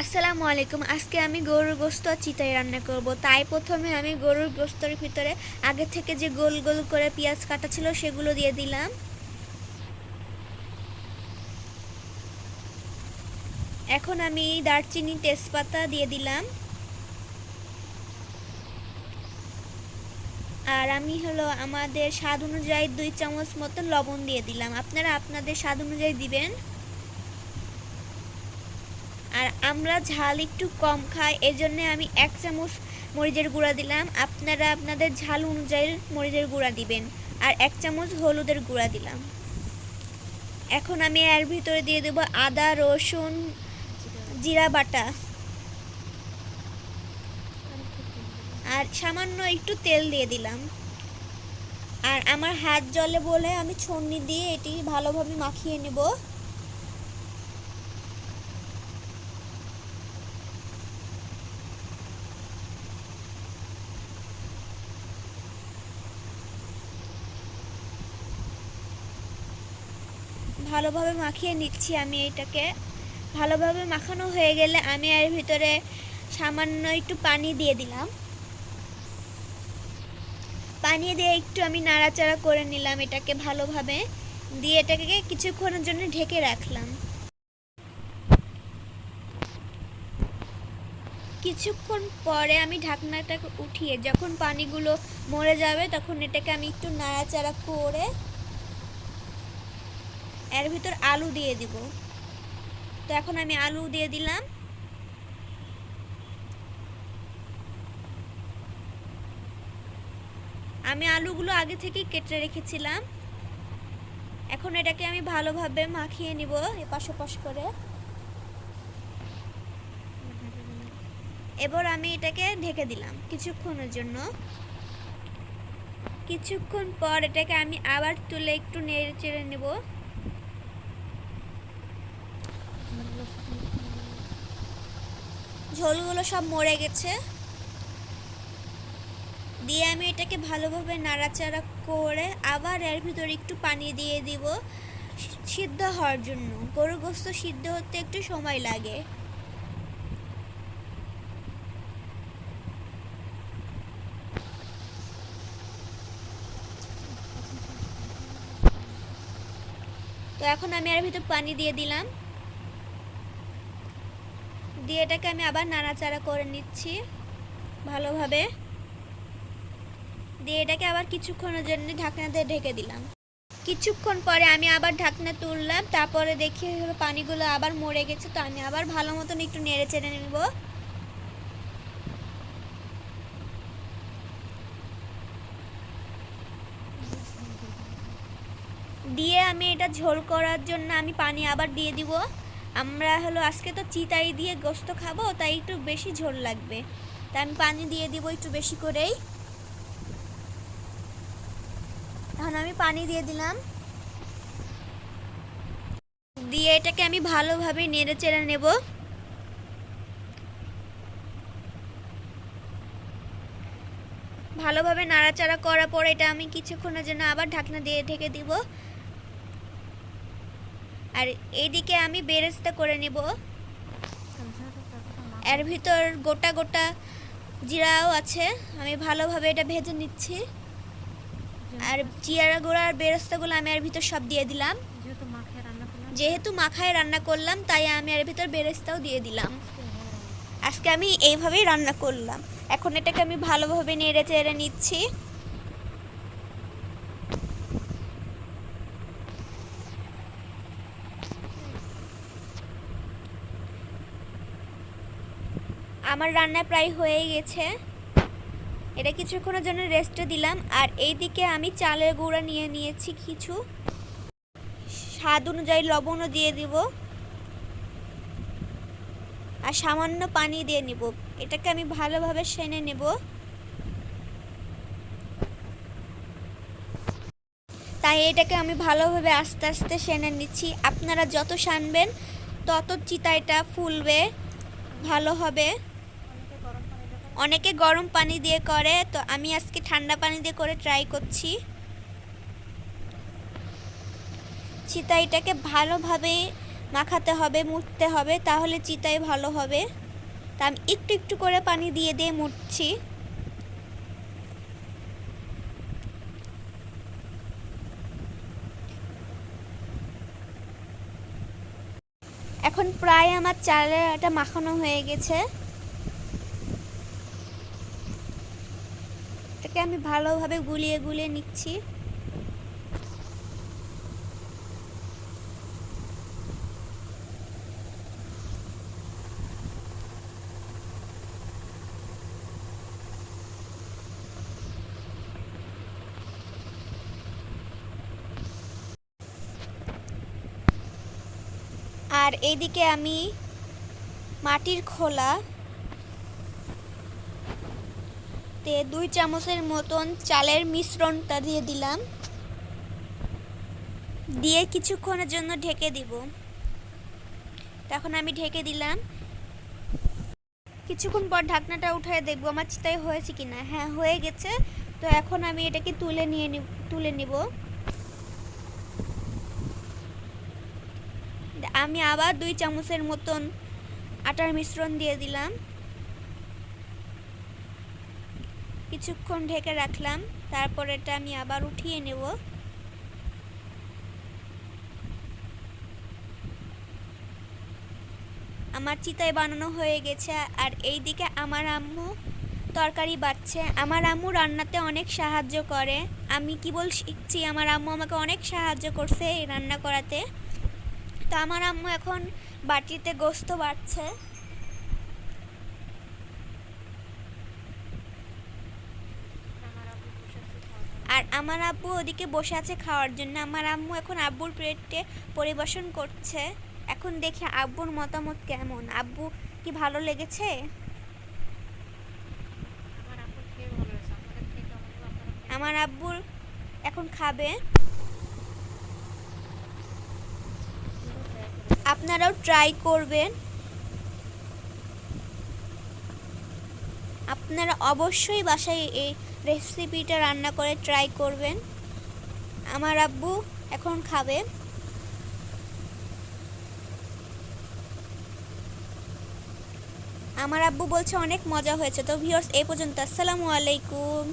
আসসালামু আলাইকুম। আজকে আমি গরুর গোশত আর চিতাই রান্না করব। তাই প্রথমে আমি গরুর গোশতের ভিতরে আগে থেকে যে গোল গোল করে পেঁয়াজ কাটা ছিল সেগুলো দিয়ে দিলাম। এখন আমি দারচিনি তেজপাতা দিয়ে দিলাম। আর আমি আমাদের স্বাদ অনুযায়ী 2 চামচ মতন লবণ দিয়ে দিলাম। আপনারা আপনাদের স্বাদ অনুযায়ী দিবেন। আর আমরা ঝাল একটু কম খাই, এজন্য আমি 1 চামচ মরিচের গুঁড়া দিলাম। আপনারা আপনাদের ঝাল অনুযায়ী মরিচের গুঁড়া দিবেন। আর 1 চামচ হলুদের গুঁড়া দিলাম। এখন আমি এর ভিতরে দিয়ে দেব আদা, রসুন, জিরা বাটা আর সামান্য একটু তেল দিয়ে দিলাম। আর আমার হাত জলে বলে আমি ছন্নি দিয়ে এটি ভালোভাবে মাখিয়ে নেব। ভালোভাবে মাখিয়ে নিচ্ছি আমি এটাকে। ভালোভাবে মাখানো হয়ে গেলে আমি এর ভিতরে সামান্য একটু পানি দিয়ে দিলাম। পানি দিয়ে একটু আমি নাড়াচাড়া করে নিলাম এটাকে ভালোভাবে, দিয়ে এটাকে কিছুক্ষণের জন্য ঢেকে রাখলাম। কিছুক্ষণ পরে আমি ঢাকনাটাকে উঠিয়ে যখন পানিগুলো মরে যাবে তখন এটাকে আমি একটু নাড়াচাড়া করে এর ভিতর আলু দিয়ে দিব। তো এখন আমি আলু দিয়ে দিলাম। আমি আলুগুলো আগে থেকেই কেটে রেখেছিলাম। এখন এটাকে আমি ভালোভাবে মাখিয়ে নিব এপাশ ওপাশ করে। এবার আমি এটাকে ঢেকে দিলাম কিছুক্ষণের জন্য। কিছুক্ষণ পর এটাকে আমি আবার তুলে একটু নেড়ে চেড়ে নেব। ঝোলগুলো সব মরে গেছে। দিয়ে আমি এটাকে ভালোভাবে নাড়াচাড়া করে আবার এর ভিতরে একটু পানি দিয়ে দিব সিদ্ধ হওয়ার জন্য। গরুর গোশত সিদ্ধ হতে একটু সময় লাগে। তো এখন আমি এর ভিতর পানি দিয়ে দিলাম। দিয়ে এটাকে আমি আবার নাড়াচাড়া করে নিচ্ছি ভালোভাবে। দিয়ে এটাকে আবার কিছুক্ষণের জন্য ঢাকনা দিয়ে ঢেকে দিলাম। কিছুক্ষণ পরে আমি আবার ঢাকনা তুললাম। তারপরে দেখি পানিগুলো আবার মরে গেছে। তো আমি আবার ভালো মতন একটু নেড়ে চেড়ে নেব। দিয়ে আমি এটা ঝোল করার জন্য আমি পানি আবার দিয়ে দিব। আমরা আজকে তো চিতাই দিয়ে গোশত খাবো, তাই একটু বেশি ঝোল লাগবে। তাই আমি পানি দিয়ে দিব একটু বেশি করেই। এখন আমি পানি দিয়ে দিলাম। দিয়ে এটাকে আমি ভালোভাবে নেড়ে চেড়ে নেব। ভালোভাবে নাড়াচাড়া করার পর এটা আমি কিছুক্ষণের জন্য আবার ঢাকনা দিয়ে ঢেকে দিব। আর এইদিকে আমি বেরেস্তা করে নেব। এর ভিতর গোটা গোটা জিরাও আছে, আমি ভালোভাবে এটা ভেজে নিচ্ছি। আর জিরা গুঁড়া আর বেরেস্তাগুলো আমি এর ভিতর সব দিয়ে দিলাম। যেহেতু মাখায় রান্না করলাম তাই আমি এর ভিতর বেরেস্তাও দিয়ে দিলাম। আজকে আমি এইভাবেই রান্না করলাম। এখন এটাকে আমি ভালোভাবে নেড়ে চেড়ে নিচ্ছি। আমার রান্না প্রায় হয়ে গেছে। এটা কিছুক্ষণের জন্য রেস্টে দিলাম। আর এইদিকে আমি চালের গুঁড়া নিয়ে নিয়েছি কিছু, স্বাদ অনুযায়ী লবণও দিয়ে দিব আর সামান্য পানি দিয়ে নিব। এটাকে আমি ভালোভাবে সেনে নেব। তাই এটাকে আমি ভালোভাবে আস্তে আস্তে সেনে নিচ্ছি। আপনারা যত সানবেন তত চিতাইটা ফুলবে, ভালো হবে। অনেকে গরম পানি দিয়ে করে, তো আমি আজকে ঠান্ডা পানি দিয়ে করে ট্রাই করছি। চিতাইটাকে ভালোভাবে মাখাতে হবে, মুড়তে হবে, তাহলে চিতাই ভালো হবে। তা আমি একটু একটু করে পানি দিয়ে দিয়ে মুড়ছি। এখন প্রায় আমার চালের আটা মাখানো হয়ে গেছে। এটাকে আমি ভালোভাবে গুলিয়ে গুলিয়ে নিচ্ছি। আর এইদিকে আমি মাটির খোলা তে 2 চামচের মতন চালের মিশ্রণটা দিয়ে দিলাম, দিয়ে কিছুক্ষণের জন্য ঢেকে দিব। তখন আমি ঢেকে দিলাম। কিছুক্ষণ পর ঢাকনাটা উঠিয়ে দেখবো আমার চিতাই হয়েছে কিনা। হ্যাঁ, হয়ে গেছে। তো এখন আমি এটাকে তুলে নিব। আমি আবার 2 চামচের মতন আটার মিশ্রণ দিয়ে দিলাম, কিছুক্ষণ ঢেকে রাখলাম। তারপর এটা আমি আবার উঠিয়ে নেব। আমার চিতাই বানানো হয়ে গেছে। আর এইদিকে আমার আম্মু তরকারি বাটছে। আমার আম্মু রান্নাতে অনেক সাহায্য করে। আমি কেবল শিখছি, আমার আম্মু আমাকে অনেক সাহায্য করছে এই রান্না করাতে। তো আমার আম্মু এখন বাটিতে গোস্ত বাটছে। আর আমার আব্বু ওদিকে বসে আছে খাওয়ার জন্য। আমার আম্মু এখন আব্বুর প্লেটে পরিবেশন করছে। এখন দেখি আব্বুর মতামত কেমন। আব্বু কি ভালো লেগেছে? আমার আব্বুর এখন খাবে। আপনারাও ট্রাই করবেন। আপনারা অবশ্যই বাসায় এই রেসিপিটা রান্না করে ট্রাই করবেন। আমার আব্বু এখন খাবে। আমার আব্বু বলছে অনেক মজা হয়েছে। তো ভিউয়ার্স, এই পর্যন্ত। আসসালামু আলাইকুম।